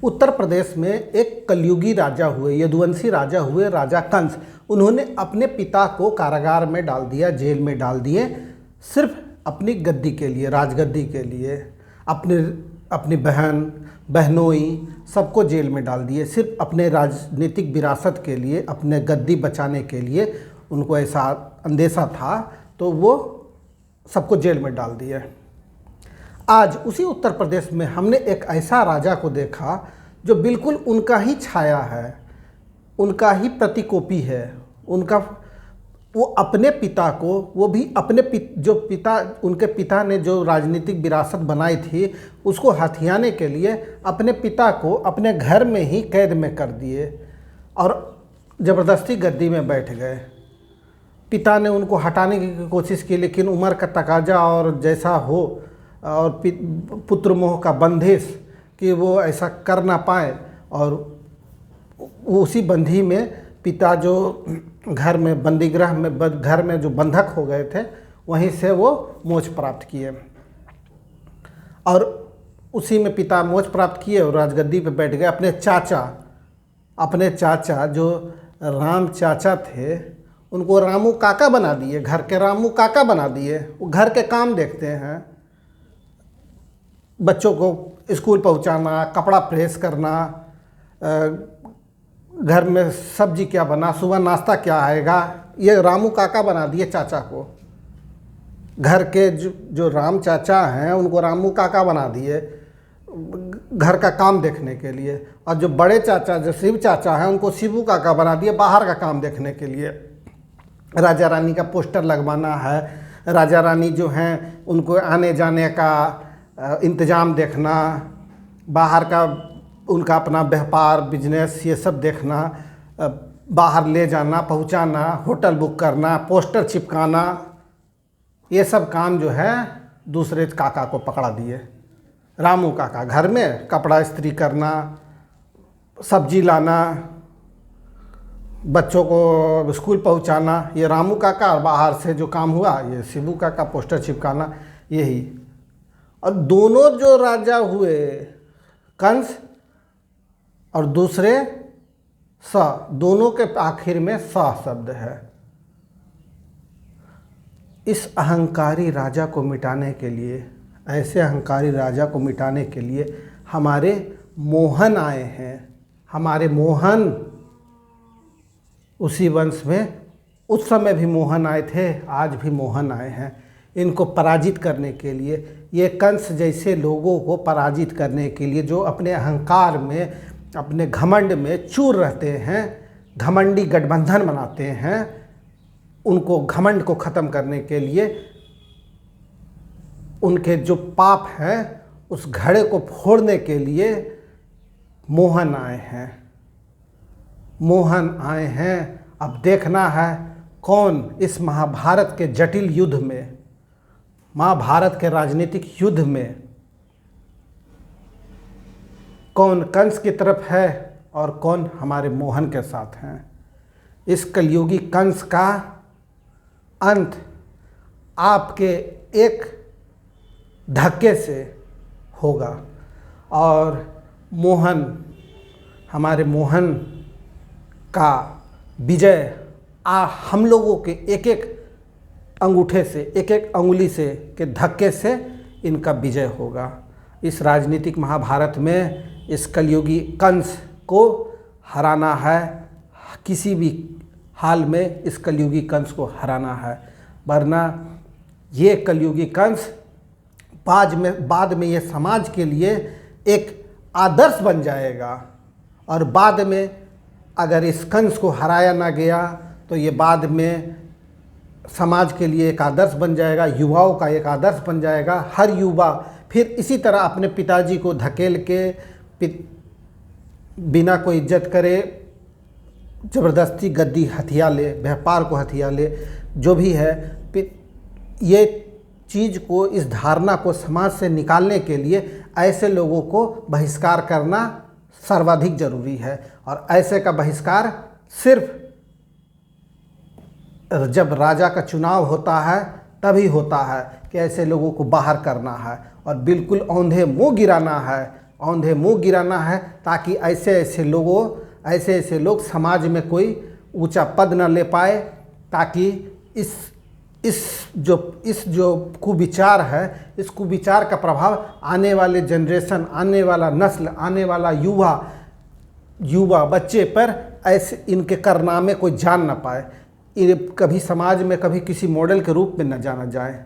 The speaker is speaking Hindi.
उत्तर प्रदेश में एक कलयुगी राजा हुए, यदुवंशी राजा हुए, राजा कंस। उन्होंने अपने पिता को कारागार में डाल दिया, जेल में डाल दिए, सिर्फ अपनी गद्दी के लिए, राजगद्दी के लिए। अपनी बहनोई सबको जेल में डाल दिए, सिर्फ अपने राजनीतिक विरासत के लिए, अपने गद्दी बचाने के लिए। उनको ऐसा अंदेशा था तो वो सबको जेल में डाल दिए। आज उसी उत्तर प्रदेश में हमने एक ऐसा राजा को देखा जो बिल्कुल उनका ही छाया है, उनका ही प्रतिकॉपी है। वो अपने पिता को, वो भी अपने उनके पिता ने जो राजनीतिक विरासत बनाई थी उसको हथियाने के लिए अपने पिता को अपने घर में ही कैद में कर दिए और ज़बरदस्ती गद्दी में बैठ गए। पिता ने उनको हटाने की कोशिश की, लेकिन उम्र का तकाजा और जैसा हो और पुत्र मोह का बंदिश कि वो ऐसा कर ना पाए, और उसी बंदी में पिता जो घर में बंदीगृह में घर में जो बंधक हो गए थे वहीं से वो मोक्ष प्राप्त किए। और उसी में पिता मोक्ष प्राप्त किए और राजगद्दी पे बैठ गए। अपने चाचा जो राम चाचा थे उनको रामू काका बना दिए, घर के रामू काका बना दिए। वो घर के काम देखते हैं, बच्चों को स्कूल पहुंचाना, कपड़ा प्रेस करना, घर में सब्जी क्या बना, सुबह नाश्ता क्या आएगा, ये रामू काका बना दिए चाचा को। घर के जो राम चाचा हैं उनको रामू काका बना दिए घर का काम देखने के लिए, और जो बड़े चाचा जो शिव चाचा हैं उनको शिबू काका बना दिए बाहर का काम देखने के लिए। राजा रानी का पोस्टर लगवाना है, राजा रानी जो हैं उनको आने जाने का इंतज़ाम देखना, बाहर का उनका अपना व्यापार बिजनेस ये सब देखना, बाहर ले जाना पहुंचाना, होटल बुक करना, पोस्टर चिपकाना, ये सब काम जो है दूसरे काका को पकड़ा दिए। रामू काका घर में कपड़ा इस्त्री करना, सब्जी लाना, बच्चों को स्कूल पहुंचाना, ये रामू काका। और बाहर से जो काम हुआ ये शिबू काका, पोस्टर चिपकाना, यही। और दोनों जो राजा हुए कंस और दूसरे दोनों के आखिर में शब्द है। इस अहंकारी राजा को मिटाने के लिए, ऐसे अहंकारी राजा को मिटाने के लिए हमारे मोहन आए हैं। हमारे मोहन उसी वंश में उस समय भी मोहन आए थे, आज भी मोहन आए हैं। इनको पराजित करने के लिए, ये कंस जैसे लोगों को पराजित करने के लिए जो अपने अहंकार में, अपने घमंड में चूर रहते हैं, घमंडी गठबंधन बनाते हैं, उनको घमंड को ख़त्म करने के लिए, उनके जो पाप हैं उस घड़े को फोड़ने के लिए मोहन आए हैं। मोहन आए हैं। अब देखना है कौन इस महाभारत के जटिल युद्ध में, महाभारत के राजनीतिक युद्ध में कौन कंस की तरफ है और कौन हमारे मोहन के साथ हैं। इस कलयुगी कंस का अंत आपके एक धक्के से होगा, और मोहन, हमारे मोहन का विजय हम लोगों के एक एक अंगूठे से, एक एक अंगुली से के धक्के से इनका विजय होगा। इस राजनीतिक महाभारत में इस कलयुगी कंस को हराना है, किसी भी हाल में इस कलयुगी कंस को हराना है, वरना ये कलयुगी कंस बाद में ये समाज के लिए एक आदर्श बन जाएगा। और बाद में अगर इस कंस को हराया ना गया तो ये बाद में समाज के लिए एक आदर्श बन जाएगा, युवाओं का एक आदर्श बन जाएगा। हर युवा फिर इसी तरह अपने पिताजी को धकेल के बिना कोई इज्जत करे ज़बरदस्ती गद्दी हथिया ले, व्यापार को हथिया ले, जो भी है। ये चीज़ को, इस धारणा को समाज से निकालने के लिए ऐसे लोगों को बहिष्कार करना सर्वाधिक ज़रूरी है। और ऐसे का बहिष्कार सिर्फ जब राजा का चुनाव होता है तभी होता है कि ऐसे लोगों को बाहर करना है और बिल्कुल औंधे मुँह गिराना है औंधे मुंह गिराना है, ताकि ऐसे ऐसे लोग समाज में कोई ऊंचा पद न ले पाए, ताकि इस जो कुविचार है, इस कुविचार का प्रभाव आने वाले जनरेशन, आने वाला नस्ल, आने वाला युवा बच्चे पर ऐसे इनके कारनामे कोई जान ना पाए, कभी समाज में कभी किसी मॉडल के रूप में न जाना जाए।